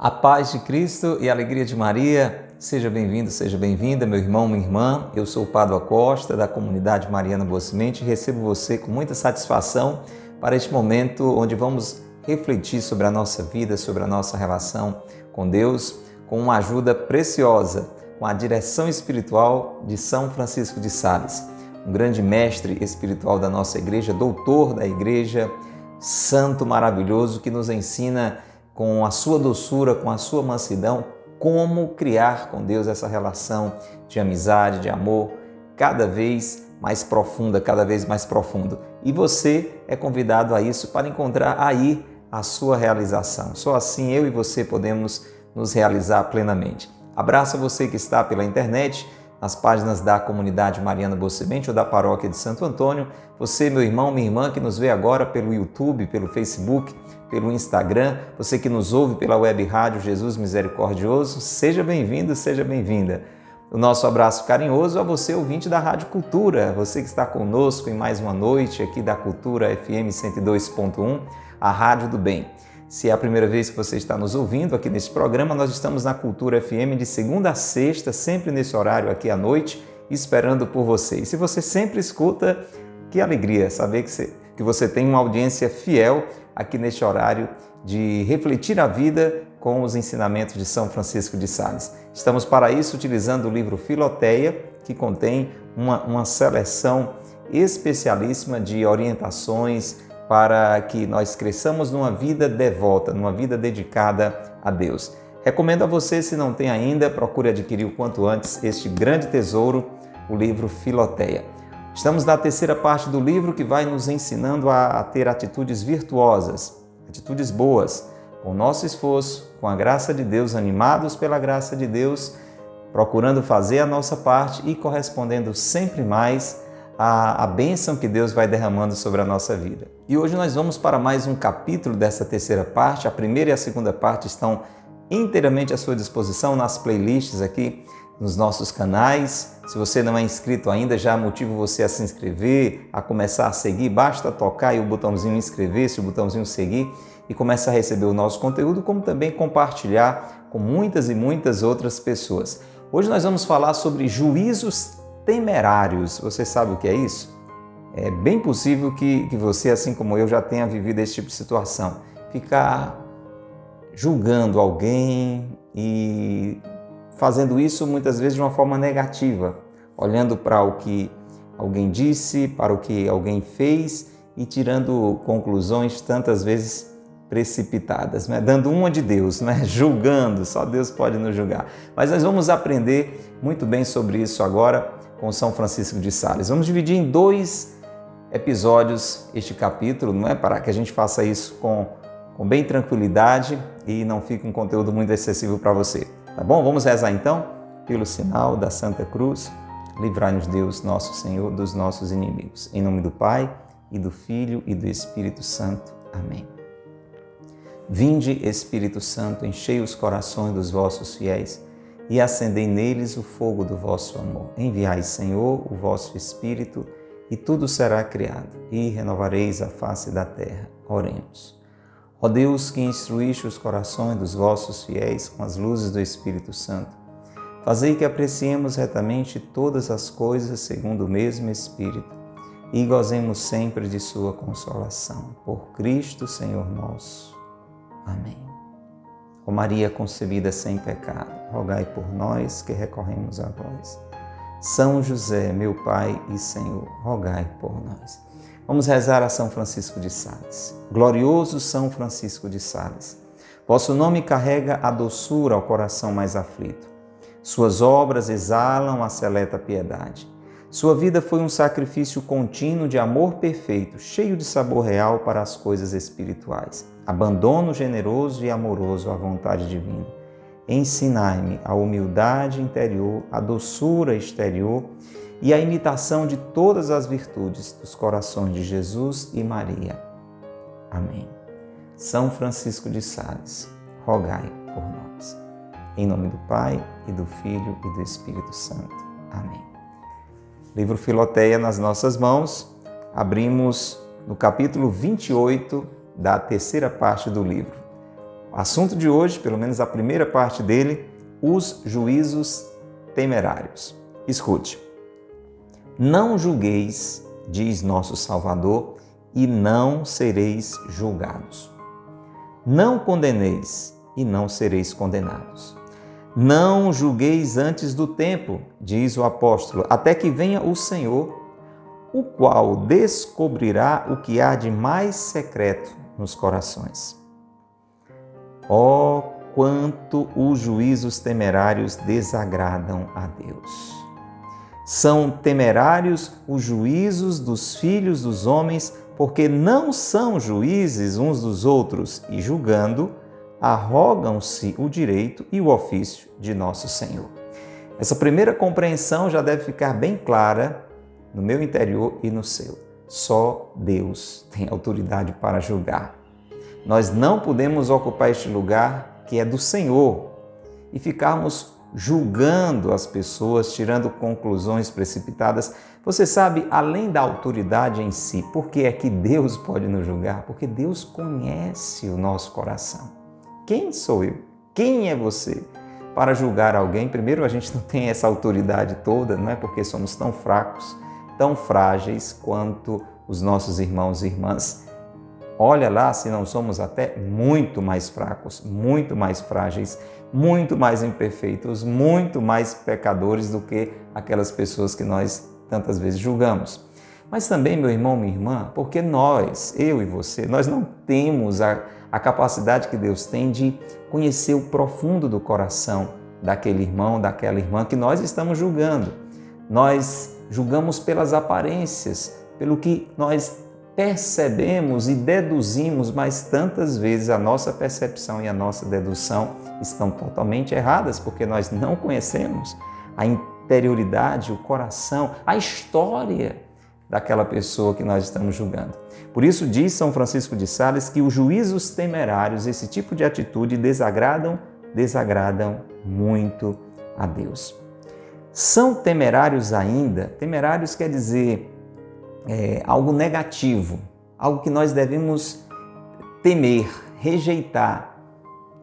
A paz de Cristo e a alegria de Maria. Seja bem-vindo, seja bem-vinda, meu irmão, minha irmã. Eu sou o Padre Acosta, da comunidade Mariana Boa Semente, e recebo você com muita satisfação para este momento onde vamos refletir sobre a nossa vida, sobre a nossa relação com Deus, com uma ajuda preciosa, com a direção espiritual de São Francisco de Sales, um grande mestre espiritual da nossa igreja, doutor da igreja, santo maravilhoso que nos ensina com a sua doçura, com a sua mansidão, como criar com Deus essa relação de amizade, de amor, cada vez mais profunda, cada vez mais profundo. E você é convidado a isso para encontrar aí a sua realização. Só assim eu e você podemos nos realizar plenamente. Abraço a você que está pela internet, nas páginas da comunidade Mariana Boa Semente ou da paróquia de Santo Antônio. Você, meu irmão, minha irmã, que nos vê agora pelo YouTube, pelo Facebook, pelo Instagram, você que nos ouve pela web rádio Jesus Misericordioso, seja bem-vindo, seja bem-vinda. O nosso abraço carinhoso a você, ouvinte da Rádio Cultura, você que está conosco em mais uma noite aqui da Cultura FM 102.1, a Rádio do Bem. Se é a primeira vez que você está nos ouvindo aqui neste programa, nós estamos na Cultura FM de segunda a sexta, sempre nesse horário aqui à noite, esperando por você. E se você sempre escuta, que alegria saber que você tem uma audiência fiel aqui neste horário de refletir a vida com os ensinamentos de São Francisco de Sales. Estamos para isso utilizando o livro Filoteia, que contém uma seleção especialíssima de orientações para que nós cresçamos numa vida devota, numa vida dedicada a Deus. Recomendo a você, se não tem ainda, procure adquirir o quanto antes este grande tesouro, o livro Filoteia. Estamos na terceira parte do livro que vai nos ensinando a ter atitudes virtuosas, atitudes boas, com o nosso esforço, com a graça de Deus, animados pela graça de Deus, procurando fazer a nossa parte e correspondendo sempre mais à bênção que Deus vai derramando sobre a nossa vida. E hoje nós vamos para mais um capítulo dessa terceira parte. A primeira e a segunda parte estão inteiramente à sua disposição nas playlists aqui nos nossos canais. Se você não é inscrito ainda, já motivo você a se inscrever, a começar a seguir. Basta tocar aí o botãozinho inscrever-se, o botãozinho seguir e começar a receber o nosso conteúdo, como também compartilhar com muitas e muitas outras pessoas. Hoje nós vamos falar sobre juízos temerários. Você sabe o que é isso? É bem possível que você, assim como eu, já tenha vivido esse tipo de situação. Ficar julgando alguém e fazendo isso muitas vezes de uma forma negativa, olhando para o que alguém disse, para o que alguém fez e tirando conclusões tantas vezes precipitadas, né? Dando uma de Deus, né? Julgando, só Deus pode nos julgar. Mas nós vamos aprender muito bem sobre isso agora com São Francisco de Sales. Vamos dividir em 2 episódios este capítulo, não é? Para que a gente faça isso com bem tranquilidade e não fique um conteúdo muito excessivo para você. Tá bom? Vamos rezar então? Pelo sinal da Santa Cruz, livrai-nos Deus, nosso Senhor, dos nossos inimigos. Em nome do Pai, e do Filho, e do Espírito Santo. Amém. Vinde, Espírito Santo, enchei os corações dos vossos fiéis e acendei neles o fogo do vosso amor. Enviai, Senhor, o vosso Espírito, e tudo será criado, e renovareis a face da terra. Oremos. Ó Deus, que instruíste os corações dos vossos fiéis com as luzes do Espírito Santo, fazei que apreciemos retamente todas as coisas segundo o mesmo Espírito e gozemos sempre de sua consolação. Por Cristo, Senhor nosso. Amém. Ó Maria concebida sem pecado, rogai por nós que recorremos a vós. São José, meu Pai e Senhor, rogai por nós. Vamos rezar a São Francisco de Sales. Glorioso São Francisco de Sales, vosso nome carrega a doçura ao coração mais aflito. Suas obras exalam a seleta piedade. Sua vida foi um sacrifício contínuo de amor perfeito, cheio de sabor real para as coisas espirituais. Abandono generoso e amoroso à vontade divina. Ensinai-me a humildade interior, a doçura exterior e a imitação de todas as virtudes dos corações de Jesus e Maria. Amém. São Francisco de Sales, rogai por nós. Em nome do Pai, e do Filho, e do Espírito Santo. Amém. Livro Filoteia nas nossas mãos. Abrimos no capítulo 28 da terceira parte do livro. O assunto de hoje, pelo menos a primeira parte dele, os juízos temerários. Escute. Não julgueis, diz nosso Salvador, e não sereis julgados. Não condeneis, e não sereis condenados. Não julgueis antes do tempo, diz o apóstolo, até que venha o Senhor, o qual descobrirá o que há de mais secreto nos corações. Oh, quanto os juízos temerários desagradam a Deus! São temerários os juízos dos filhos dos homens, porque não são juízes uns dos outros e, julgando, arrogam-se o direito e o ofício de nosso Senhor. Essa primeira compreensão já deve ficar bem clara no meu interior e no seu. Só Deus tem autoridade para julgar. Nós não podemos ocupar este lugar que é do Senhor e ficarmos julgando as pessoas, tirando conclusões precipitadas. Você sabe, além da autoridade em si, por que é que Deus pode nos julgar? Porque Deus conhece o nosso coração. Quem sou eu? Quem é você para julgar alguém? Primeiro, a gente não tem essa autoridade toda, não é porque somos tão fracos, tão frágeis quanto os nossos irmãos e irmãs. Olha lá se não somos até muito mais fracos, muito mais frágeis, muito mais imperfeitos, muito mais pecadores do que aquelas pessoas que nós tantas vezes julgamos. Mas também, meu irmão, minha irmã, porque nós, eu e você, nós não temos a capacidade que Deus tem de conhecer o profundo do coração daquele irmão, daquela irmã que nós estamos julgando. Nós julgamos pelas aparências, pelo que nós percebemos e deduzimos, mas tantas vezes a nossa percepção e a nossa dedução estão totalmente erradas, porque nós não conhecemos a interioridade, o coração, a história daquela pessoa que nós estamos julgando. Por isso diz São Francisco de Sales que os juízos temerários, esse tipo de atitude, desagradam muito a Deus. São temerários ainda, temerários quer dizer algo negativo, algo que nós devemos temer, rejeitar,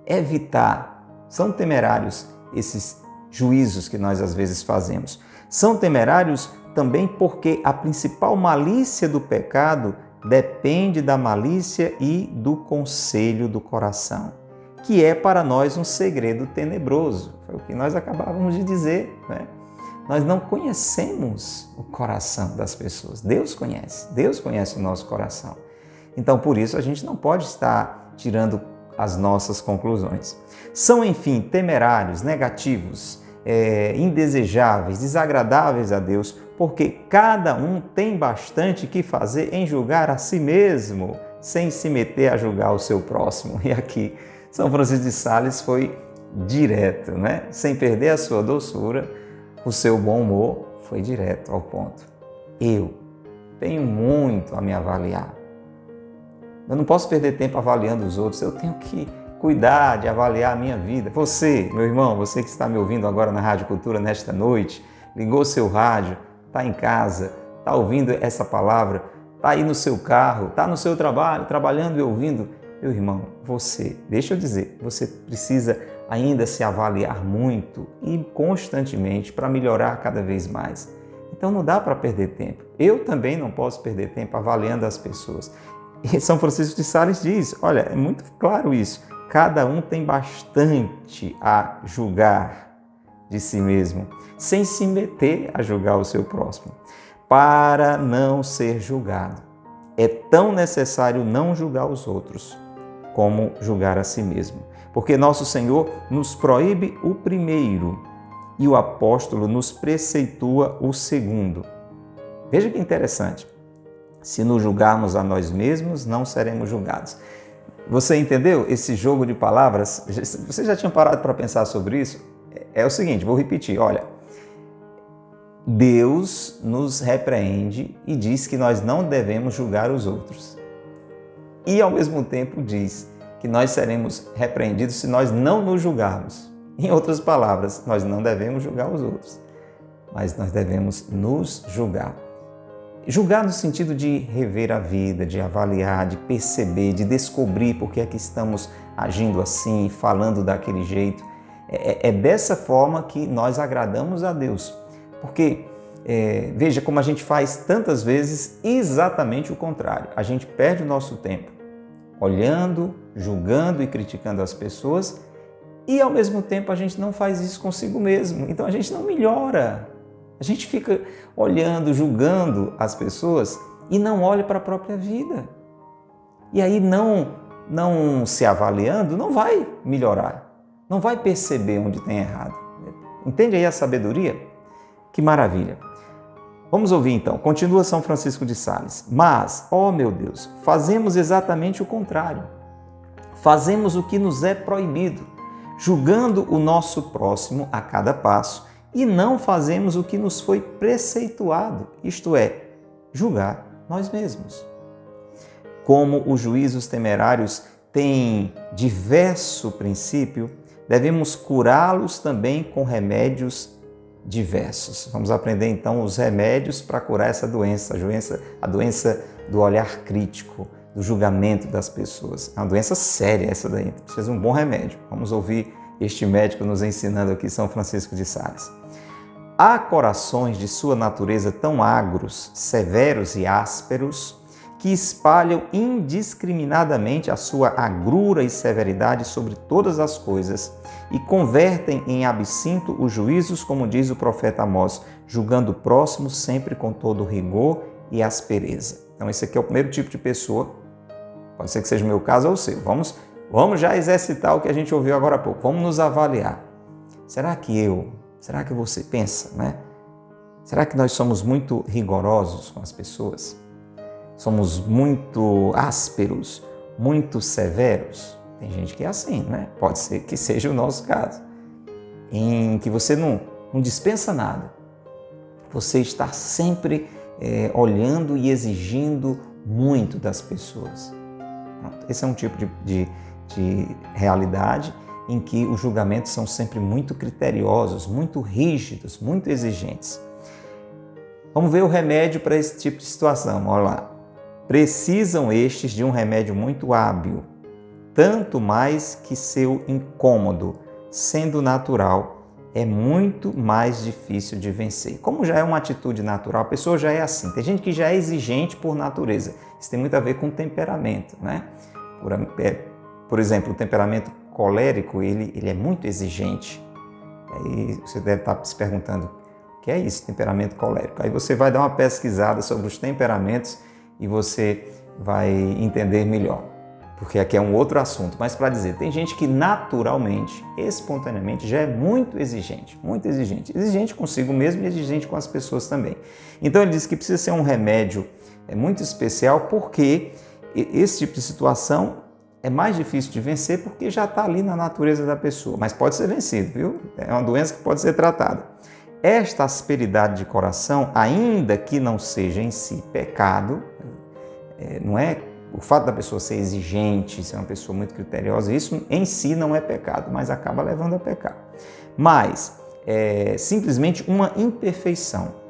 evitar. São temerários esses juízos que nós às vezes fazemos. São temerários também porque a principal malícia do pecado depende da malícia e do conselho do coração, que é para nós um segredo tenebroso. Foi o que nós acabávamos de dizer, né? Nós não conhecemos o coração das pessoas. Deus conhece o nosso coração. Então, por isso, a gente não pode estar tirando as nossas conclusões. São, enfim, temerários, negativos, indesejáveis, desagradáveis a Deus, porque cada um tem bastante que fazer em julgar a si mesmo, sem se meter a julgar o seu próximo. E aqui, São Francisco de Sales foi direto, né? Sem perder a sua doçura, o seu bom humor, foi direto ao ponto. Eu tenho muito a me avaliar. Eu não posso perder tempo avaliando os outros, eu tenho que cuidar de avaliar a minha vida. Você, meu irmão, você que está me ouvindo agora na Rádio Cultura nesta noite, ligou seu rádio, está em casa, está ouvindo essa palavra, está aí no seu carro, está no seu trabalho, trabalhando e ouvindo. Meu irmão, você, deixa eu dizer, você precisa ainda se avaliar muito e constantemente para melhorar cada vez mais. Então não dá para perder tempo. Eu também não posso perder tempo avaliando as pessoas. E São Francisco de Sales diz, olha, é muito claro isso, cada um tem bastante a julgar de si mesmo, sem se meter a julgar o seu próximo, para não ser julgado. É tão necessário não julgar os outros, como julgar a si mesmo. Porque nosso Senhor nos proíbe o primeiro e o apóstolo nos preceitua o segundo. Veja que interessante. Se nos julgarmos a nós mesmos, não seremos julgados. Você entendeu esse jogo de palavras? Você já tinha parado para pensar sobre isso? É o seguinte, vou repetir. Olha, Deus nos repreende e diz que nós não devemos julgar os outros. E, ao mesmo tempo, diz que nós seremos repreendidos se nós não nos julgarmos. Em outras palavras, nós não devemos julgar os outros, mas nós devemos nos julgar. Julgar no sentido de rever a vida, de avaliar, de perceber, de descobrir por que é que estamos agindo assim, falando daquele jeito. É dessa forma que nós agradamos a Deus. Porque, veja como a gente faz tantas vezes exatamente o contrário. A gente perde o nosso tempo olhando, julgando e criticando as pessoas e, ao mesmo tempo, a gente não faz isso consigo mesmo. Então, a gente não melhora. A gente fica olhando, julgando as pessoas e não olha para a própria vida. E aí, não se avaliando, não vai melhorar. Não vai perceber onde tem errado. Entende aí a sabedoria? Que maravilha! Vamos ouvir então. Continua São Francisco de Sales. Mas, ó meu Deus, fazemos exatamente o contrário. Fazemos o que nos é proibido, julgando o nosso próximo a cada passo, e não fazemos o que nos foi preceituado, isto é, julgar nós mesmos. Como os juízos temerários têm diverso princípio, devemos curá-los também com remédios diversos. Vamos aprender então os remédios para curar essa doença, a doença do olhar crítico, do julgamento das pessoas. É uma doença séria essa daí, precisa de um bom remédio. Vamos ouvir este médico nos ensinando aqui, São Francisco de Sales. Há corações de sua natureza tão agros, severos e ásperos, que espalham indiscriminadamente a sua agrura e severidade sobre todas as coisas e convertem em absinto os juízos, como diz o profeta Amós, julgando o próximo sempre com todo rigor e aspereza. Então esse aqui é o primeiro tipo de pessoa, pode ser que seja o meu caso ou o seu. Vamos já exercitar o que a gente ouviu agora há pouco, vamos nos avaliar. Será que você pensa, né? Será que nós somos muito rigorosos com as pessoas? Somos muito ásperos, muito severos? Tem gente que é assim, né? Pode ser que seja o nosso caso. Em que você não dispensa nada. Você está sempre olhando e exigindo muito das pessoas. Esse é um tipo de realidade em que os julgamentos são sempre muito criteriosos, muito rígidos, muito exigentes. Vamos ver o remédio para esse tipo de situação. Olha lá. Precisam estes de um remédio muito hábil, tanto mais que seu incômodo, sendo natural, é muito mais difícil de vencer. Como já é uma atitude natural, a pessoa já é assim. Tem gente que já é exigente por natureza. Isso tem muito a ver com temperamento, né? Por exemplo, o temperamento colérico, ele é muito exigente. Aí você deve estar se perguntando, o que é isso, temperamento colérico? Aí você vai dar uma pesquisada sobre os temperamentos e você vai entender melhor, porque aqui é um outro assunto. Mas para dizer, tem gente que naturalmente, espontaneamente, já é muito exigente consigo mesmo e exigente com as pessoas também. Então ele diz que precisa ser um remédio muito especial, porque esse tipo de situação é mais difícil de vencer porque já está ali na natureza da pessoa, mas pode ser vencido, viu? É uma doença que pode ser tratada. Esta asperidade de coração, ainda que não seja em si pecado, não é o fato da pessoa ser exigente, ser uma pessoa muito criteriosa, isso em si não é pecado, mas acaba levando a pecar. Mas é simplesmente uma imperfeição.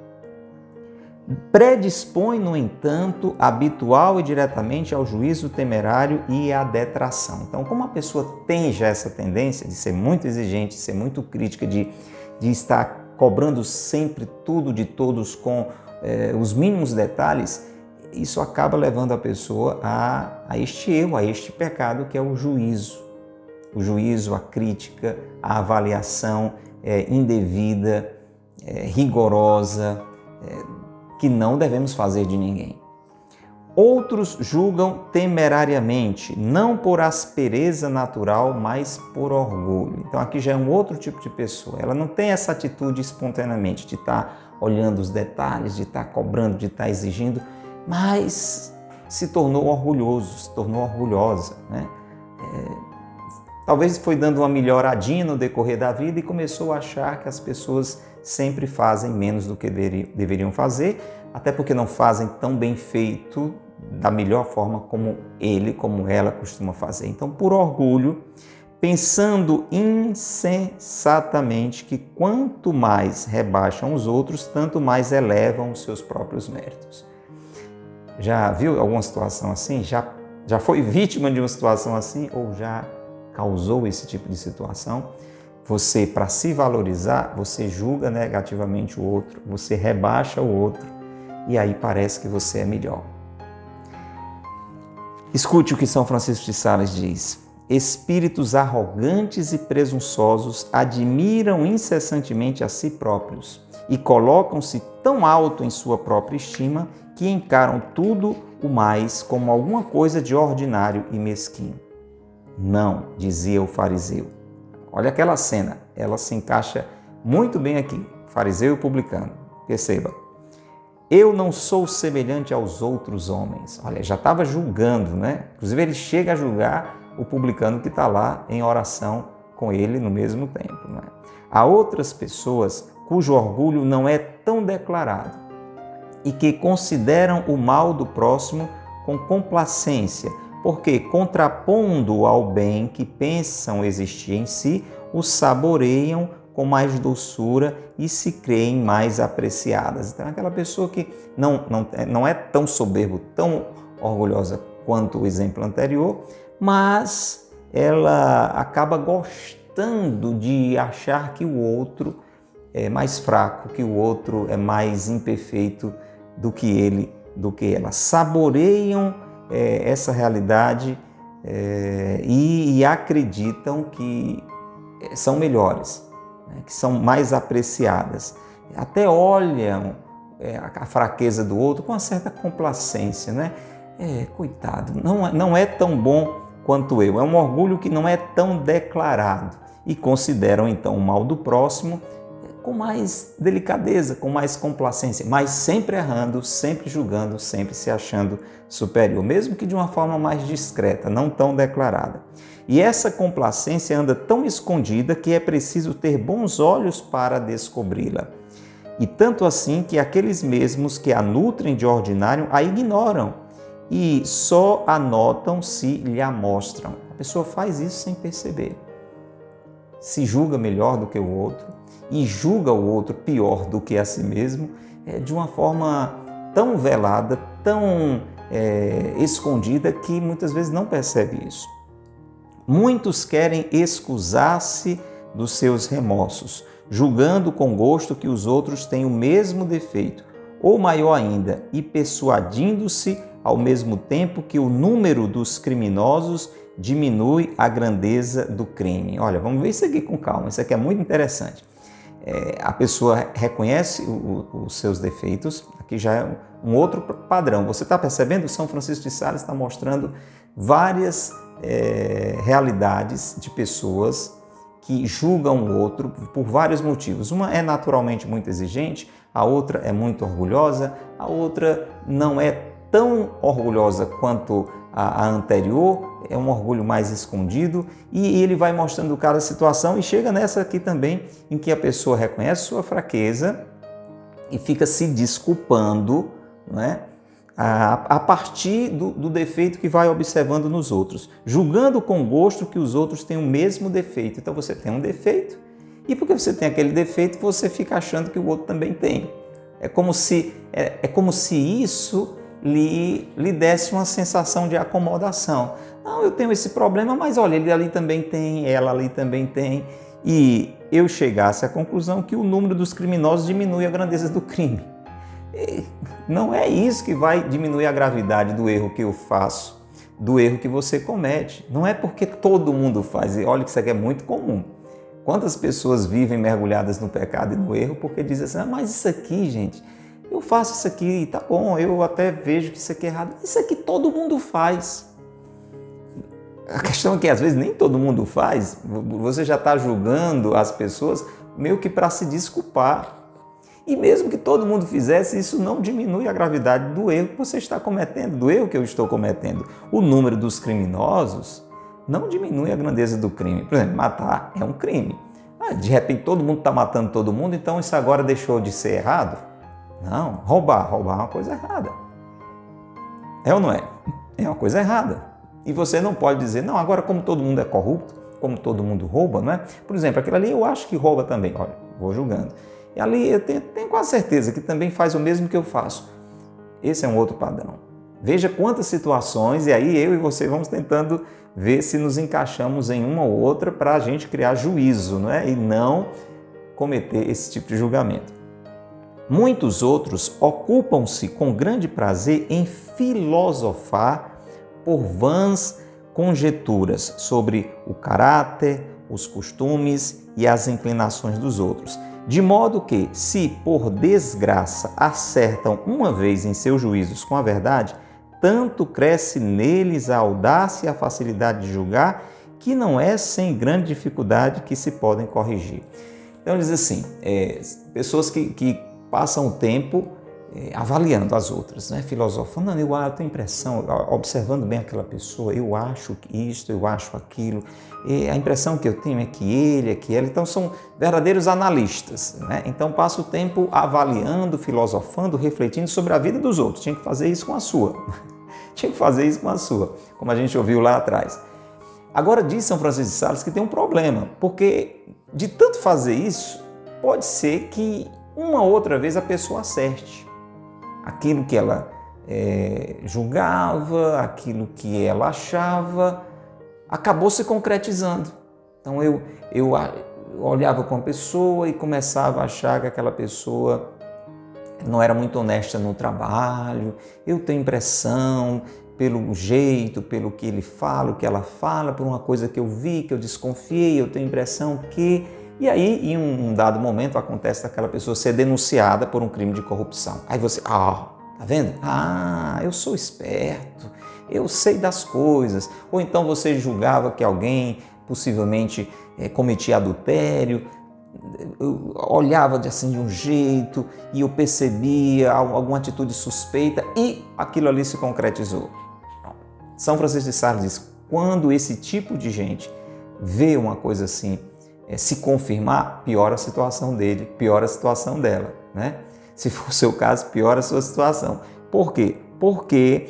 Predispõe, no entanto, habitual e diretamente ao juízo temerário e à detração. Então, como a pessoa tem já essa tendência de ser muito exigente, de ser muito crítica, de estar cobrando sempre tudo de todos com os mínimos detalhes, isso acaba levando a pessoa a este erro, a este pecado que é o juízo. O juízo, a crítica, a avaliação indevida, rigorosa, que não devemos fazer de ninguém. Outros julgam temerariamente, não por aspereza natural, mas por orgulho. Então aqui já é um outro tipo de pessoa. Ela não tem essa atitude espontaneamente de estar olhando os detalhes, de estar cobrando, de estar exigindo, mas se tornou orgulhoso, se tornou orgulhosa, né? Talvez foi dando uma melhoradinha no decorrer da vida e começou a achar que as pessoas sempre fazem menos do que deveriam fazer, até porque não fazem tão bem feito, da melhor forma como ele, como ela costuma fazer. Então, por orgulho, pensando insensatamente que quanto mais rebaixam os outros, tanto mais elevam os seus próprios méritos. Já viu alguma situação assim? Já foi vítima de uma situação assim ou já causou esse tipo de situação? Você, para se valorizar, você julga negativamente o outro, você rebaixa o outro e aí parece que você é melhor. Escute o que São Francisco de Sales diz. Espíritos arrogantes e presunçosos admiram incessantemente a si próprios e colocam-se tão alto em sua própria estima que encaram tudo o mais como alguma coisa de ordinário e mesquinho. Não, dizia o fariseu. Olha aquela cena, ela se encaixa muito bem aqui, fariseu e publicano. Perceba, eu não sou semelhante aos outros homens. Olha, já estava julgando, né? Inclusive ele chega a julgar o publicano que está lá em oração com ele no mesmo tempo. Né? Há outras pessoas cujo orgulho não é tão declarado e que consideram o mal do próximo com complacência, porque, contrapondo ao bem que pensam existir em si, o saboreiam com mais doçura e se creem mais apreciadas. Então, aquela pessoa que não é tão soberbo, tão orgulhosa quanto o exemplo anterior, mas ela acaba gostando de achar que o outro é mais fraco, que o outro é mais imperfeito do que ele, do que ela. Saboreiam essa realidade e acreditam que são melhores, né, que são mais apreciadas. Até olham a fraqueza do outro com uma certa complacência, né? Coitado, não é tão bom quanto eu. É um orgulho que não é tão declarado e consideram então o mal do próximo com mais delicadeza, com mais complacência, mas sempre errando, sempre julgando, sempre se achando superior, mesmo que de uma forma mais discreta, não tão declarada. E essa complacência anda tão escondida que é preciso ter bons olhos para descobri-la. E tanto assim que aqueles mesmos que a nutrem de ordinário a ignoram e só a notam se lhe a mostram. A pessoa faz isso sem perceber. Se julga melhor do que o outro e julga o outro pior do que a si mesmo, de uma forma tão velada, tão escondida que muitas vezes não percebe isso. Muitos querem excusar-se dos seus remorsos, julgando com gosto que os outros têm o mesmo defeito, ou maior ainda, e persuadindo-se ao mesmo tempo que o número dos criminosos diminui a grandeza do crime. Olha, vamos ver isso aqui com calma, isso aqui é muito interessante. A pessoa reconhece os seus defeitos, aqui já é um outro padrão. Você está percebendo? São Francisco de Sales está mostrando várias realidades de pessoas que julgam o outro por vários motivos. Uma é naturalmente muito exigente, a outra é muito orgulhosa, a outra não é tão orgulhosa quanto a anterior, é um orgulho mais escondido, e ele vai mostrando cada situação e chega nessa aqui também, em que a pessoa reconhece sua fraqueza e fica se desculpando, não é? A partir do defeito que vai observando nos outros, julgando com gosto que os outros têm o mesmo defeito. Então você tem um defeito e porque você tem aquele defeito você fica achando que o outro também tem. É como se isso lhe desse uma sensação de acomodação. Não, eu tenho esse problema, mas olha, ele ali também tem, ela ali também tem. E eu chegasse à conclusão que o número dos criminosos diminui a grandeza do crime. Não é isso que vai diminuir a gravidade do erro que eu faço, do erro que você comete. Não é porque todo mundo faz. E olha que isso aqui é muito comum. Quantas pessoas vivem mergulhadas no pecado e no erro porque dizem assim, mas isso aqui, gente, eu faço isso aqui, tá bom, eu até vejo que isso aqui é errado. Isso aqui todo mundo faz. A questão é que às vezes nem todo mundo faz. Você já está julgando as pessoas meio que para se desculpar. E mesmo que todo mundo fizesse, isso não diminui a gravidade do erro que você está cometendo, do erro que eu estou cometendo. O número dos criminosos não diminui a grandeza do crime. Por exemplo, matar é um crime. De repente todo mundo está matando todo mundo, então isso agora deixou de ser errado? Não, roubar é uma coisa errada. É ou não é? É uma coisa errada. E você não pode dizer, não, agora como todo mundo é corrupto, como todo mundo rouba, não é? Por exemplo, aquele ali eu acho que rouba também. Olha, vou julgando. E ali eu tenho quase certeza que também faz o mesmo que eu faço. Esse é um outro padrão. Veja quantas situações, e aí eu e você vamos tentando ver se nos encaixamos em uma ou outra para a gente criar juízo, não é? E não cometer esse tipo de julgamento. Muitos outros ocupam-se com grande prazer em filosofar por vãs conjecturas sobre o caráter, os costumes e as inclinações dos outros, de modo que, se por desgraça acertam uma vez em seus juízos com a verdade, tanto cresce neles a audácia e a facilidade de julgar, que não é sem grande dificuldade que se podem corrigir. Então diz assim, pessoas que passam o tempo avaliando as outras, né? Filosofando, eu tenho impressão, observando bem aquela pessoa, eu acho isto, eu acho aquilo, a impressão que eu tenho é que ele, é que ela, então são verdadeiros analistas, né? Então passa o tempo avaliando, filosofando, refletindo sobre a vida dos outros, tinha que fazer isso com a sua, como a gente ouviu lá atrás. Agora diz São Francisco de Sales que tem um problema, porque de tanto fazer isso, pode ser que uma outra vez a pessoa acerte. Aquilo que ela julgava, aquilo que ela achava, acabou se concretizando. Então eu olhava com a pessoa e começava a achar que aquela pessoa não era muito honesta no trabalho, eu tenho impressão, pelo jeito, pelo que ele fala, o que ela fala, por uma coisa que eu vi, que eu desconfiei, eu tenho impressão que... E aí, em um dado momento, acontece daquela pessoa ser denunciada por um crime de corrupção. Aí você, tá vendo? Eu sou esperto, eu sei das coisas. Ou então você julgava que alguém possivelmente cometia adultério, eu olhava de um jeito e eu percebia alguma atitude suspeita e aquilo ali se concretizou. São Francisco de Sales diz, quando esse tipo de gente vê uma coisa assim, se confirmar, piora a situação dele, piora a situação dela, né? Se for o seu caso, piora a sua situação. Por quê? Porque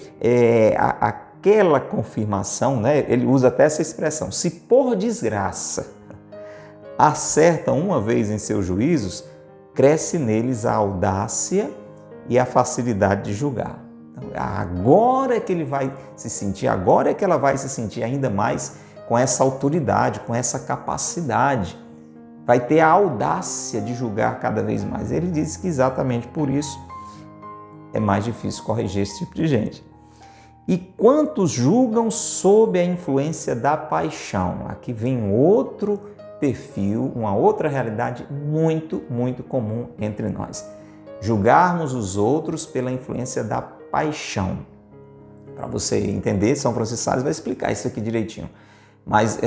aquela confirmação, né? Ele usa até essa expressão, se por desgraça acertam uma vez em seus juízos, cresce neles a audácia e a facilidade de julgar. Então, agora é que ele vai se sentir, agora é que ela vai se sentir ainda mais com essa autoridade, com essa capacidade. Vai ter a audácia de julgar cada vez mais. Ele diz que exatamente por isso é mais difícil corrigir esse tipo de gente. E quantos julgam sob a influência da paixão? Aqui vem outro perfil, uma outra realidade muito, muito comum entre nós. Julgarmos os outros pela influência da paixão. Para você entender, São Francisco de Sales vai explicar isso aqui direitinho. Mas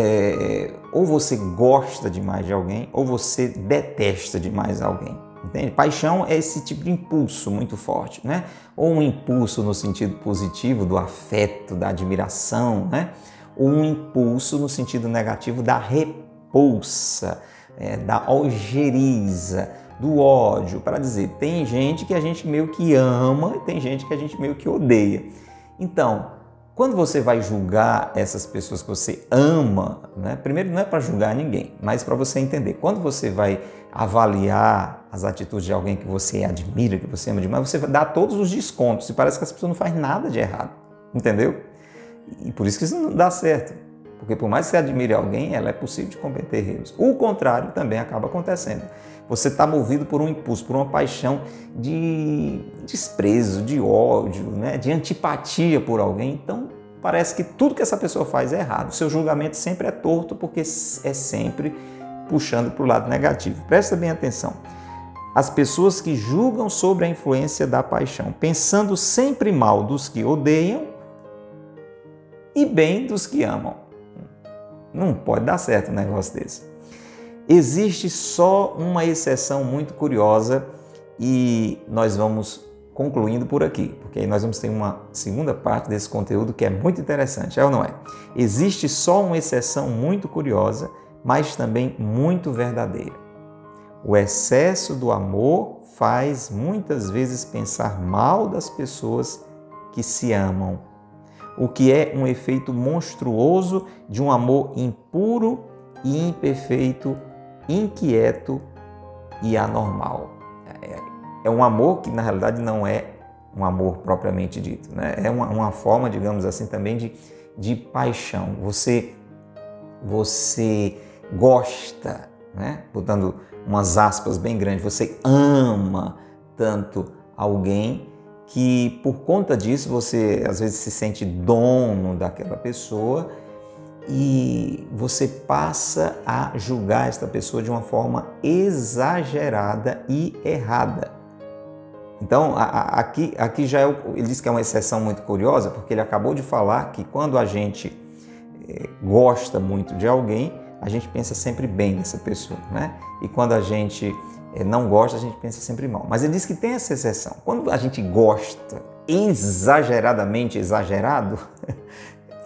ou você gosta demais de alguém, ou você detesta demais alguém. Entende? Paixão é esse tipo de impulso muito forte, né? Ou um impulso no sentido positivo do afeto, da admiração, né? Ou um impulso no sentido negativo da repulsa, da ojeriza, do ódio. Para dizer, tem gente que a gente meio que ama e tem gente que a gente meio que odeia. Então, quando você vai julgar essas pessoas que você ama, né? Primeiro não é para julgar ninguém, mas para você entender. Quando você vai avaliar as atitudes de alguém que você admira, que você ama demais, você dá todos os descontos e parece que essa pessoa não faz nada de errado, entendeu? E por isso que isso não dá certo, porque por mais que você admire alguém, ela é possível de cometer erros. O contrário também acaba acontecendo. Você está movido por um impulso, por uma paixão de desprezo, de ódio, né? De antipatia por alguém, então parece que tudo que essa pessoa faz é errado. O seu julgamento sempre é torto porque é sempre puxando para o lado negativo. Presta bem atenção. As pessoas que julgam sobre a influência da paixão, pensando sempre mal dos que odeiam e bem dos que amam. Não pode dar certo um negócio desse. Existe só uma exceção muito curiosa e nós vamos concluindo por aqui, porque aí nós vamos ter uma segunda parte desse conteúdo que é muito interessante, é ou não é? Existe só uma exceção muito curiosa, mas também muito verdadeira. O excesso do amor faz muitas vezes pensar mal das pessoas que se amam, o que é um efeito monstruoso de um amor impuro e imperfeito, inquieto e anormal. É um amor que na realidade não é um amor propriamente dito, né? É uma forma, digamos assim, também de paixão. Você gosta, né? Botando umas aspas bem grandes, você ama tanto alguém que por conta disso você às vezes se sente dono daquela pessoa e você passa a julgar esta pessoa de uma forma exagerada e errada. Então, aqui já ele diz que é uma exceção muito curiosa, porque ele acabou de falar que quando a gente gosta muito de alguém, a gente pensa sempre bem dessa pessoa, né? E quando a gente não gosta, a gente pensa sempre mal. Mas ele diz que tem essa exceção. Quando a gente gosta exageradamente exagerado,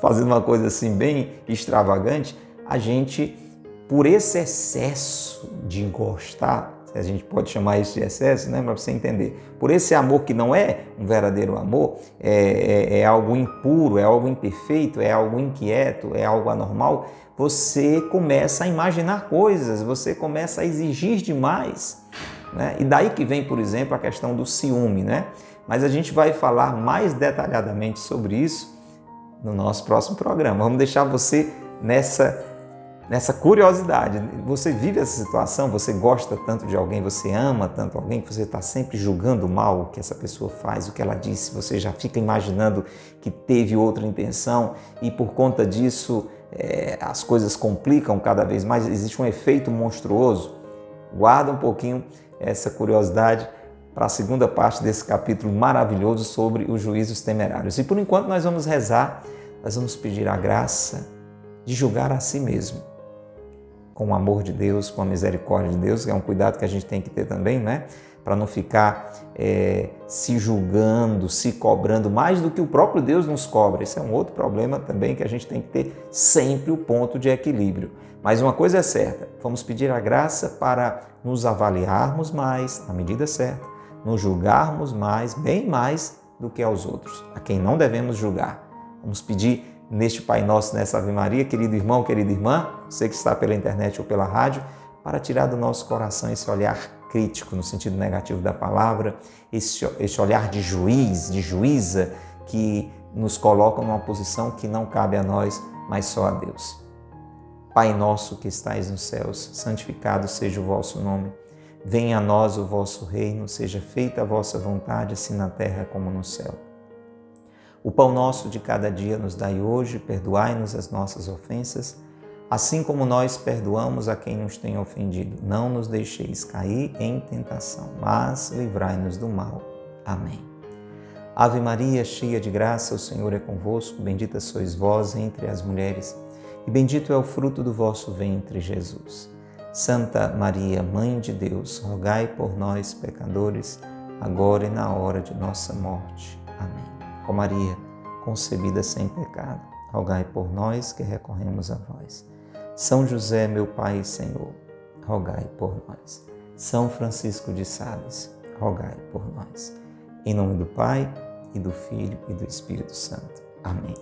fazendo uma coisa assim bem extravagante, a gente, por esse excesso de gostar, a gente pode chamar isso de excesso, né, para você entender, por esse amor que não é um verdadeiro amor, é algo impuro, é algo imperfeito, é algo inquieto, é algo anormal, você começa a imaginar coisas, você começa a exigir demais, né? E daí que vem, por exemplo, a questão do ciúme, né? Mas a gente vai falar mais detalhadamente sobre isso no nosso próximo programa. Vamos deixar você nessa curiosidade. Você vive essa situação, você gosta tanto de alguém, você ama tanto alguém que você está sempre julgando mal o que essa pessoa faz, o que ela disse, você já fica imaginando que teve outra intenção e por conta disso as coisas complicam cada vez mais, existe um efeito monstruoso. Guarda um pouquinho essa curiosidade para a segunda parte desse capítulo maravilhoso sobre os juízos temerários. E por enquanto nós vamos rezar, nós vamos pedir a graça de julgar a si mesmo, com o amor de Deus, com a misericórdia de Deus, que é um cuidado que a gente tem que ter também, né? Para não ficar se julgando, se cobrando mais do que o próprio Deus nos cobra. Esse é um outro problema também que a gente tem que ter sempre o ponto de equilíbrio. Mas uma coisa é certa, vamos pedir a graça para nos avaliarmos mais, na medida certa, nos julgarmos mais, bem mais do que aos outros, a quem não devemos julgar. Vamos pedir neste Pai Nosso, nessa Ave Maria, querido irmão, querida irmã, você que está pela internet ou pela rádio, para tirar do nosso coração esse olhar crítico, no sentido negativo da palavra, esse olhar de juiz, de juíza, que nos coloca numa posição que não cabe a nós, mas só a Deus. Pai nosso que estais nos céus, santificado seja o vosso nome. Venha a nós o vosso reino, seja feita a vossa vontade, assim na terra como no céu. O pão nosso de cada dia nos dai hoje, perdoai-nos as nossas ofensas, assim como nós perdoamos a quem nos tem ofendido. Não nos deixeis cair em tentação, mas livrai-nos do mal. Amém. Ave Maria, cheia de graça, o Senhor é convosco, bendita sois vós entre as mulheres, e bendito é o fruto do vosso ventre, Jesus. Santa Maria, Mãe de Deus, rogai por nós, pecadores, agora e na hora de nossa morte. Amém. Ó Maria, concebida sem pecado, rogai por nós que recorremos a vós. São José, meu Pai e Senhor, rogai por nós. São Francisco de Sales, rogai por nós. Em nome do Pai, e do Filho, e do Espírito Santo. Amém.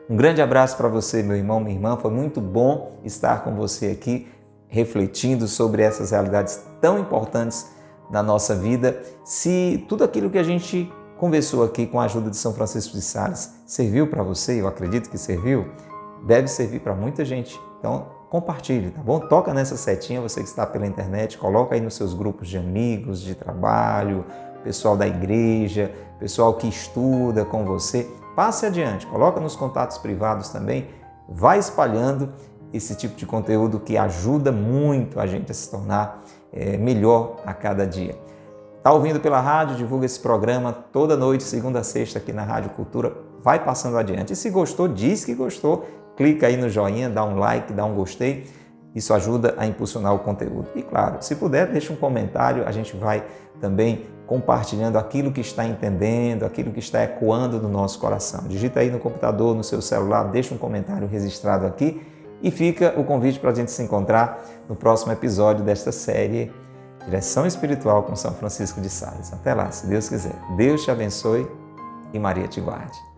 Um grande abraço para você, meu irmão, minha irmã. Foi muito bom estar com você aqui, refletindo sobre essas realidades tão importantes da nossa vida. Se tudo aquilo que a gente conversou aqui com a ajuda de São Francisco de Sales serviu para você, eu acredito que serviu, deve servir para muita gente. Então, compartilhe, tá bom? Toca nessa setinha, você que está pela internet, coloca aí nos seus grupos de amigos, de trabalho, pessoal da igreja, pessoal que estuda com você. Passe adiante, coloca nos contatos privados também, vai espalhando esse tipo de conteúdo que ajuda muito a gente a se tornar melhor a cada dia. Está ouvindo pela rádio? Divulga esse programa toda noite, segunda a sexta, aqui na Rádio Cultura. Vai passando adiante. E se gostou, diz que gostou. Clica aí no joinha, dá um like, dá um gostei. Isso ajuda a impulsionar o conteúdo. E claro, se puder, deixa um comentário. A gente vai também compartilhando aquilo que está entendendo, aquilo que está ecoando no nosso coração. Digita aí no computador, no seu celular, deixa um comentário registrado aqui. E fica o convite para a gente se encontrar no próximo episódio desta série Direção Espiritual com São Francisco de Sales. Até lá, se Deus quiser. Deus te abençoe e Maria te guarde.